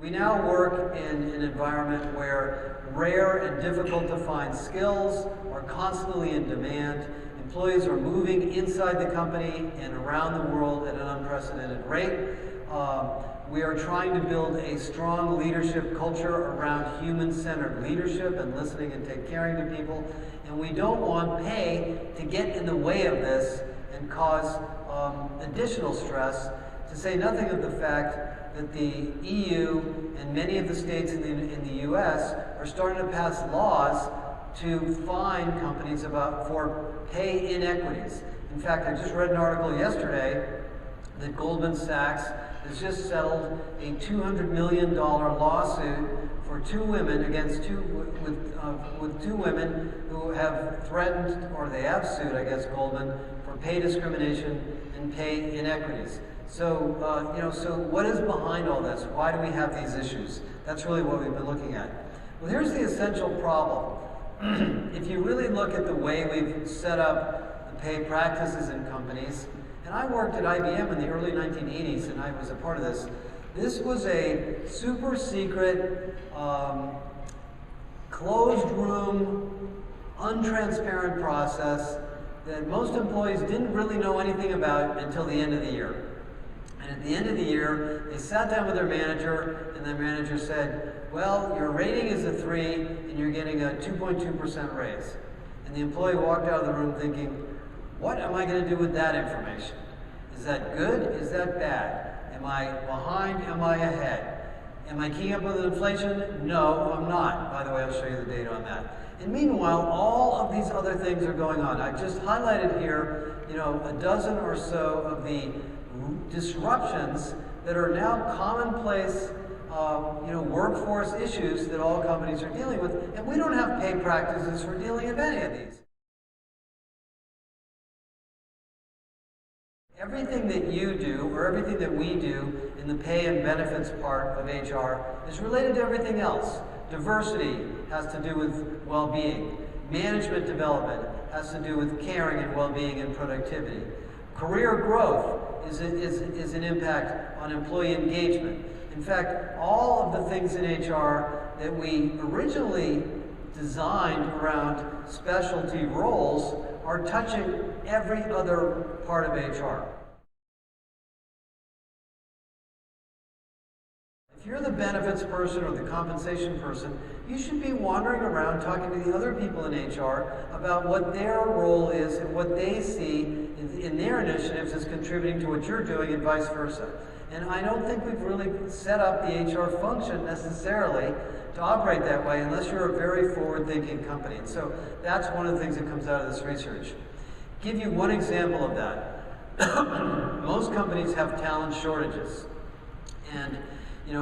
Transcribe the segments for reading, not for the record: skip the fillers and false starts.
We now work in an environment where rare and difficult to find skills are constantly in demand. Employees are moving inside the company and around the world at an unprecedented rate. We are trying to build a strong leadership culture around human-centered leadership and listening and take caring to people. And we don't want pay to get in the way of this and cause additional stress, to say nothing of the fact that the EU and many of the states in the US are starting to pass laws to fine companies for pay inequities. In fact, I just read an article yesterday that Goldman Sachs has just settled a $200 million lawsuit for two women with two women who have threatened, or they have sued, I guess, Goldman for pay discrimination and pay inequities. So, so what is behind all this? Why do we have these issues? That's really what we've been looking at. Well, here's the essential problem. If you really look at the way we've set up the pay practices in companies, and I worked at IBM in the early 1980s, and I was a part of this. This was a super secret, closed room, untransparent process that most employees didn't really know anything about until the end of the year. And at the end of the year, they sat down with their manager, and their manager said, well, your rating is a 3, and you're getting a 2.2% raise. And the employee walked out of the room thinking, what am I going to do with that information? Is that good? Is that bad? Am I behind? Am I ahead? Am I keeping up with inflation? No, I'm not. By the way, I'll show you the data on that. And meanwhile, all of these other things are going on. I've just highlighted here, a dozen or so of the disruptions that are now commonplace, workforce issues that all companies are dealing with, and we don't have pay practices for dealing with any of these. Everything that you do, or everything that we do in the pay and benefits part of HR is related to everything else. Diversity has to do with well-being. Management development has to do with caring and well-being and productivity. Career growth is an impact on employee engagement. In fact, all of the things in HR that we originally designed around specialty roles are touching every other part of HR. If you're the benefits person or the compensation person, you should be wandering around talking to the other people in HR about what their role is and what they see in their initiatives as contributing to what you're doing and vice versa. And I don't think we've really set up the HR function necessarily to operate that way unless you're a very forward-thinking company. And so that's one of the things that comes out of this research. Give you one example of that. Most companies have talent shortages. And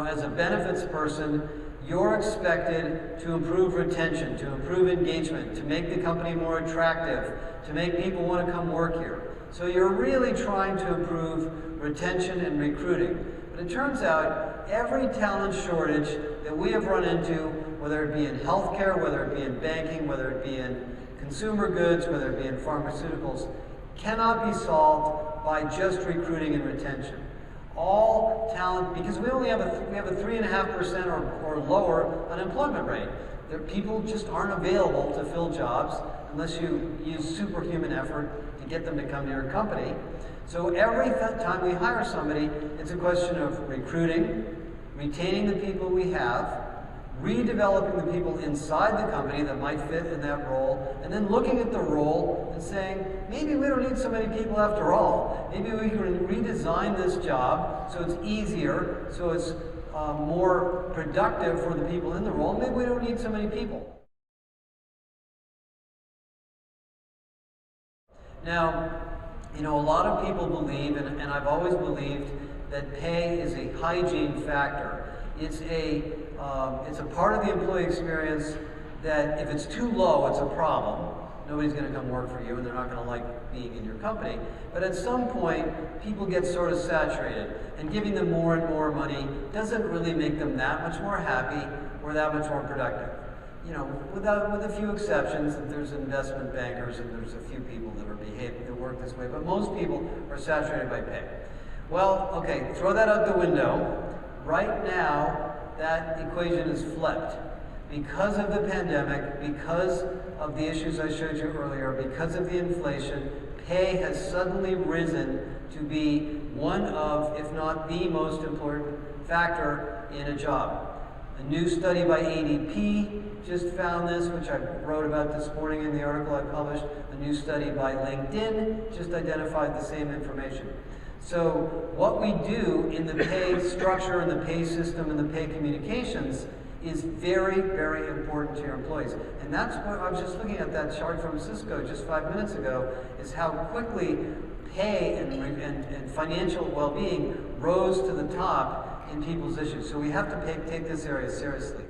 as a benefits person, you're expected to improve retention, to improve engagement, to make the company more attractive, to make people want to come work here. So you're really trying to improve retention and recruiting. But it turns out every talent shortage that we have run into, whether it be in healthcare, whether it be in banking, whether it be in consumer goods, whether it be in pharmaceuticals, cannot be solved by just recruiting and retention. All talent, because we only have a 3.5% or lower unemployment rate. People just aren't available to fill jobs unless you use superhuman effort to get them to come to your company. So every time we hire somebody, it's a question of recruiting, retaining the people we have, redeveloping the people inside the company that might fit in that role, and then looking at the role and saying, maybe we don't need so many people after all. Maybe we can redesign this job so it's easier, so it's more productive for the people in the role. Maybe we don't need so many people. Now, a lot of people believe, and I've always believed, that pay is a hygiene factor. It's a part of the employee experience that if it's too low, it's a problem. Nobody's going to come work for you, and they're not going to like being in your company. But at some point, people get sort of saturated, and giving them more and more money doesn't really make them that much more happy or that much more productive. With a few exceptions, there's investment bankers and there's a few people that work this way, but most people are saturated by pay. Well, okay, throw that out the window. Right now, that equation is flipped. Because of the pandemic, because of the issues I showed you earlier, because of the inflation, pay has suddenly risen to be one of, if not the most important factor in a job. A new study by ADP just found this, which I wrote about this morning in the article I published. A new study by LinkedIn just identified the same information. So what we do in the pay structure and the pay system and the pay communications is very, very important to your employees. And that's what I was just looking at that chart from Cisco just 5 minutes ago, is how quickly pay and financial well-being rose to the top in people's issues. So we have to take this area seriously.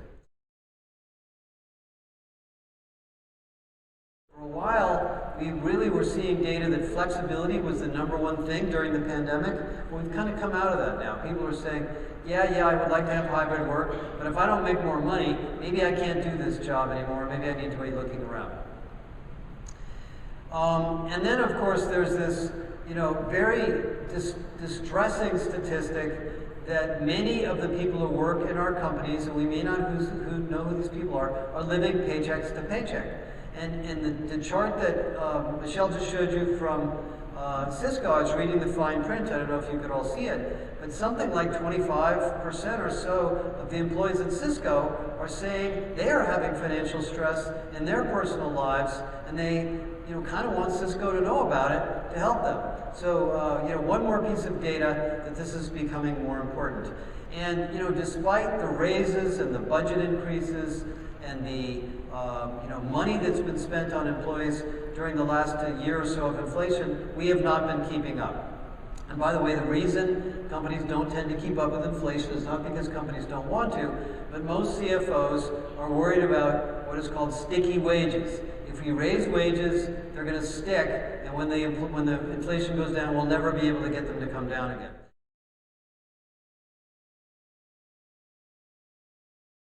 For a while, we really were seeing data that flexibility was the #1 thing during the pandemic. Well, we've kind of come out of that now. People are saying, yeah, I would like to have hybrid work, but if I don't make more money, maybe I can't do this job anymore, maybe I need to be looking around. And then, of course, there's this, very distressing statistic that many of the people who work in our companies, and we may not know who these people are living paychecks to paycheck. And the chart that Michelle just showed you from Cisco, I was reading the fine print, I don't know if you could all see it, but something like 25% or so of the employees at Cisco are saying they are having financial stress in their personal lives, and they kind of want Cisco to know about it to help them. So, one more piece of data that this is becoming more important. And, despite the raises and the budget increases and the money that's been spent on employees during the last year or so of inflation, we have not been keeping up. And by the way, the reason companies don't tend to keep up with inflation is not because companies don't want to, but most CFOs are worried about what is called sticky wages. If we raise wages, they're going to stick, and when the inflation goes down, we'll never be able to get them to come down again.